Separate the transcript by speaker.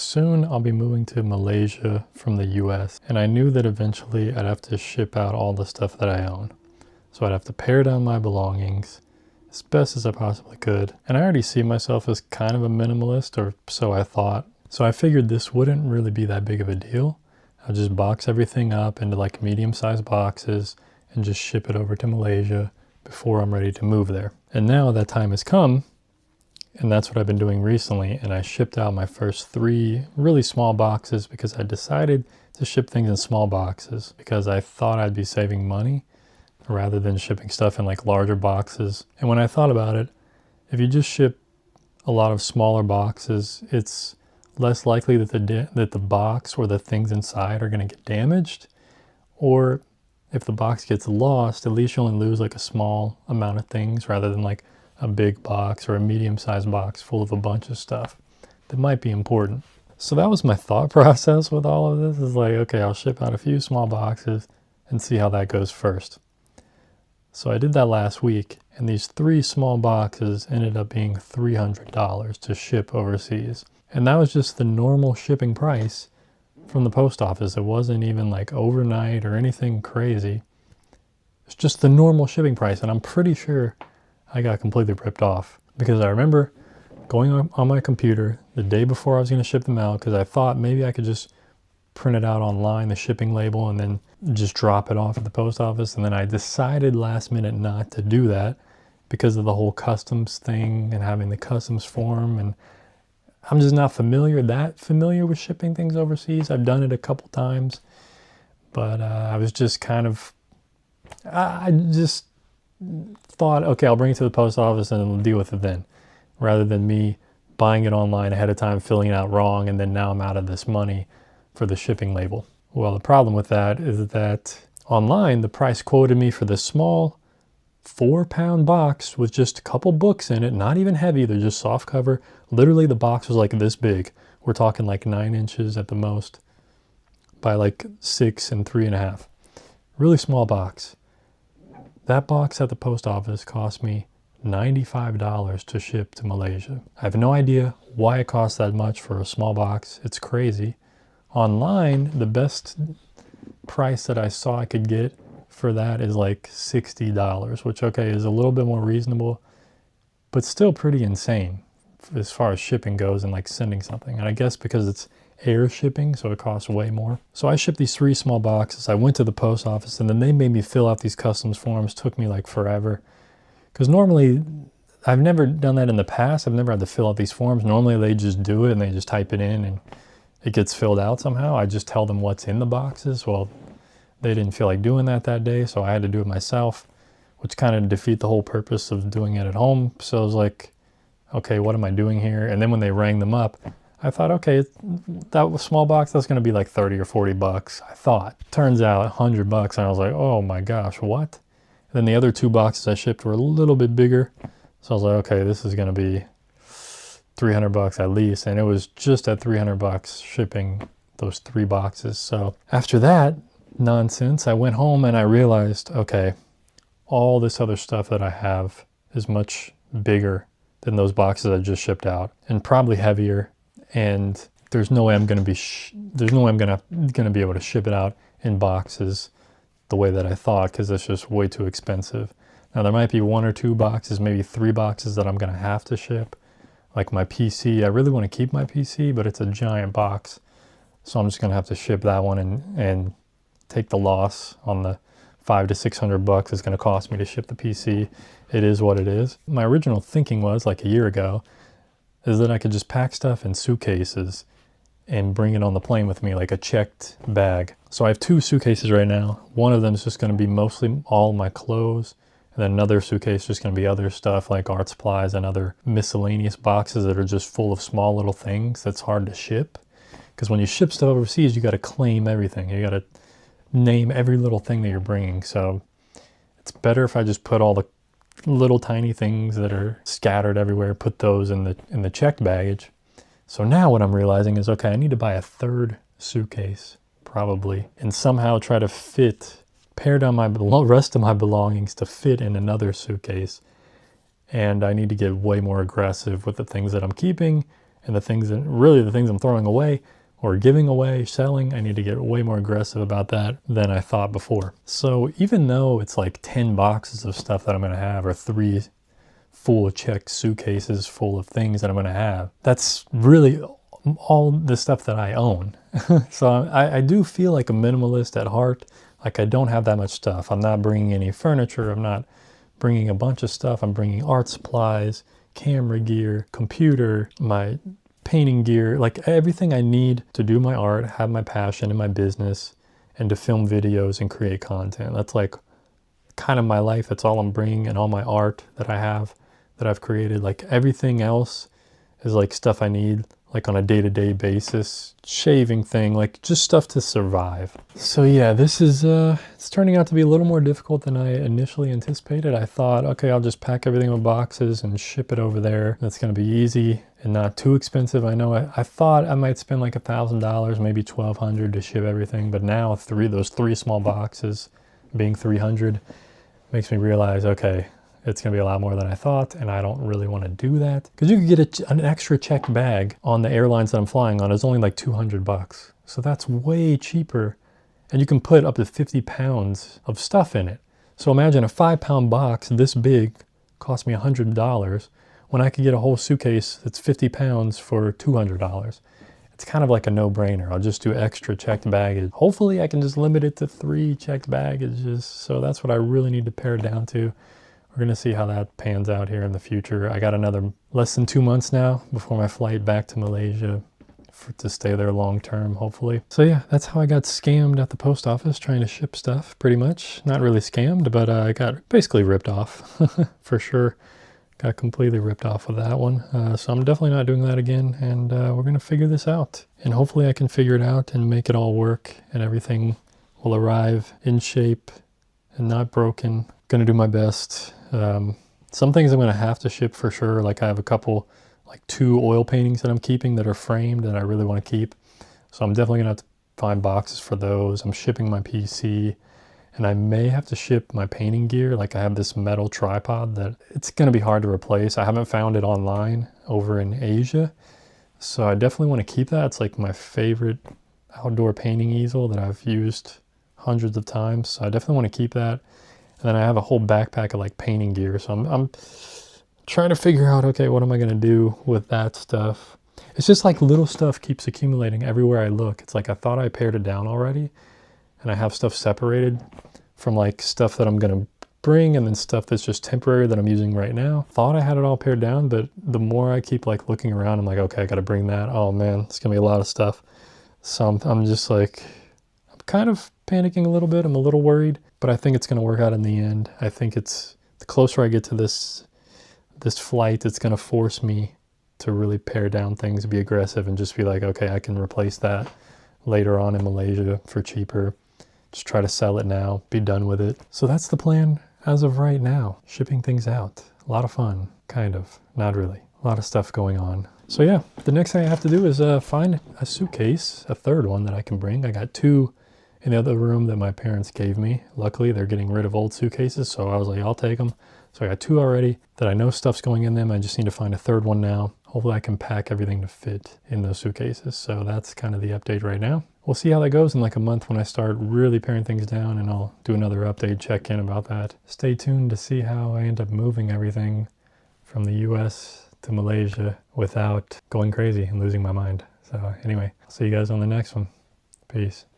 Speaker 1: Soon I'll be moving to Malaysia from the US, and I knew that eventually I'd have to ship out all the stuff that I own. So I'd have to pare down my belongings as best as I possibly could. And I already see myself as kind of a minimalist, or so I thought. So I figured this wouldn't really be that big of a deal. I'll just box everything up into like medium-sized boxes and just ship it over to Malaysia before I'm ready to move there. And now that time has come, and that's what I've been doing recently. And I shipped out my first 3 really small boxes because I decided to ship things in small boxes because I thought I'd be saving money rather than shipping stuff in like larger boxes. And when I thought about it, if you just ship a lot of smaller boxes, it's less likely that the box or the things inside are going to get damaged. Or if the box gets lost, at least you only lose like a small amount of things rather than like a big box or a medium-sized box full of a bunch of stuff that might be important. So that was my thought process with all of this, is like, okay, I'll ship out a few small boxes and see how that goes first. So I did that last week, and these 3 small boxes ended up being $300 to ship overseas. And that was just the normal shipping price from the post office. It wasn't even like overnight or anything crazy. It's just the normal shipping price, and I'm pretty sure I got completely ripped off because I remember going on my computer the day before I was going to ship them out because I thought maybe I could just print it out online, the shipping label, and then just drop it off at the post office. And then I decided last minute not to do that because of the whole customs thing and having the customs form. And I'm just not that familiar with shipping things overseas. I've done it a couple times, but I was just kind of, I just thought, okay, I'll bring it to the post office and we'll deal with it then, rather than me buying it online ahead of time, filling it out wrong, and then now I'm out of this money for the shipping label. Well, the problem with that is that online, the price quoted me for this small 4-pound box with just a couple books in it, not even heavy, they're just soft cover. Literally the box was like this big. We're talking like 9 inches at the most by like 6 and 3.5. Really small box. That box at the post office cost me $95 to ship to Malaysia. I have no idea why it costs that much for a small box. It's crazy. Online, the best price that I saw I could get for that is like $60, which, okay, is a little bit more reasonable, but still pretty insane as far as shipping goes and like sending something. And I guess because it's air shipping, so it costs way more. So I shipped these 3 small boxes. I went to the post office and then they made me fill out these customs forms. Took me like forever because normally I've never done that in the past. I've never had to fill out these forms. Normally they just do it and they just type it in and it gets filled out somehow. I just tell them what's in the boxes. Well, they didn't feel like doing that day, so I had to do it myself, which kind of defeat the whole purpose of doing it at home. So I was like, okay, what am I doing here? And then when they rang them up, I thought, okay, that was small box, that's going to be like 30 or 40 bucks. I thought. Turns out $100, and I was like, oh my gosh, what? And then the other 2 boxes I shipped were a little bit bigger. So I was like, okay, this is going to be $300 at least. And it was just at $300 shipping those 3 boxes. So after that nonsense, I went home and I realized, okay, all this other stuff that I have is much bigger than those boxes I just shipped out, and probably heavier. And there's no way I'm going to be able to ship it out in boxes the way that I thought, because it's just way too expensive. Now there might be 1 or 2 boxes, maybe 3 boxes that I'm going to have to ship. Like my PC, I really want to keep my PC, but it's a giant box, so I'm just going to have to ship that one and take the loss on the $500 to $600 it's going to cost me to ship the PC. It is what it is. My original thinking was, like a year ago, is that I could just pack stuff in suitcases and bring it on the plane with me, like a checked bag. So I have 2 suitcases right now. One of them is just going to be mostly all my clothes, and then another suitcase is just going to be other stuff like art supplies and other miscellaneous boxes that are just full of small little things that's hard to ship. Because when you ship stuff overseas, you got to claim everything. You got to name every little thing that you're bringing. So it's better if I just put all the little tiny things that are scattered everywhere, put those in the checked baggage. So now what I'm realizing is, okay, I need to buy a 3rd suitcase probably, and somehow try to pare down my rest of my belongings to fit in another suitcase. And I need to get way more aggressive with the things that I'm keeping and the things that really the things I'm throwing away or giving away, selling, I need to get way more aggressive about that than I thought before. So even though it's like 10 boxes of stuff that I'm going to have, or 3 full checked suitcases full of things that I'm going to have, that's really all the stuff that I own. So I do feel like a minimalist at heart. Like I don't have that much stuff. I'm not bringing any furniture. I'm not bringing a bunch of stuff. I'm bringing art supplies, camera gear, computer, my painting gear, like everything I need to do my art, have my passion in my business, and to film videos and create content. That's like kind of my life. That's all I'm bringing, and all my art that I have, that I've created. Like everything else is like stuff I need like on a day-to-day basis, shaving thing, like just stuff to survive. So yeah, this is it's turning out to be a little more difficult than I initially anticipated. I thought, okay, I'll just pack everything in boxes and ship it over there. That's gonna be easy and not too expensive. I know I thought I might spend like $1,000, maybe $1,200 to ship everything, but now those three small boxes being $300 makes me realize, okay, it's going to be a lot more than I thought, and I don't really want to do that. Because you could get an extra checked bag on the airlines that I'm flying on. It's only like $200. So that's way cheaper. And you can put up to 50 pounds of stuff in it. So imagine a 5-pound box this big cost me $100 when I could get a whole suitcase that's 50 pounds for $200. It's kind of like a no-brainer. I'll just do extra checked baggage. Hopefully I can just limit it to 3 checked baggages. So that's what I really need to pare it down to. We're going to see how that pans out here in the future. I got another less than 2 months now before my flight back to Malaysia to stay there long term, hopefully. So yeah, that's how I got scammed at the post office trying to ship stuff, pretty much. Not really scammed, but I got basically ripped off for sure. Got completely ripped off with that one. So I'm definitely not doing that again, and we're going to figure this out. And hopefully I can figure it out and make it all work, and everything will arrive in shape and not broken. Going to do my best. Some things I'm going to have to ship for sure. Like I have a couple, like 2 oil paintings that I'm keeping that are framed that I really want to keep. So I'm definitely going to have to find boxes for those. I'm shipping my PC, and I may have to ship my painting gear. Like I have this metal tripod that it's going to be hard to replace. I haven't found it online over in Asia. So I definitely want to keep that. It's like my favorite outdoor painting easel that I've used hundreds of times. So I definitely want to keep that. And then I have a whole backpack of like painting gear. So I'm trying to figure out, okay, what am I going to do with that stuff? It's just like little stuff keeps accumulating everywhere I look. It's like I thought I pared it down already, and I have stuff separated from like stuff that I'm going to bring, and then stuff that's just temporary that I'm using right now. Thought I had it all pared down, but the more I keep like looking around, I'm like, okay, I got to bring that. Oh man, it's going to be a lot of stuff. So I'm just like, I'm kind of panicking a little bit. I'm a little worried, but I think it's going to work out in the end. I think it's the closer I get to this flight, it's going to force me to really pare down things, be aggressive, and just be like, okay, I can replace that later on in Malaysia for cheaper. Just try to sell it now, be done with it. So that's the plan as of right now. Shipping things out. A lot of fun, kind of, not really. A lot of stuff going on. So yeah, the next thing I have to do is find a suitcase, a third one that I can bring. I got 2 in the other room that my parents gave me. Luckily, they're getting rid of old suitcases, so I was like, I'll take them. So I got 2 already that I know stuff's going in them. I just need to find a third one now. Hopefully I can pack everything to fit in those suitcases. So that's kind of the update right now. We'll see how that goes in like a month when I start really paring things down, and I'll do another update, check in about that. Stay tuned to see how I end up moving everything from the US to Malaysia without going crazy and losing my mind. So anyway, I'll see you guys on the next one. Peace.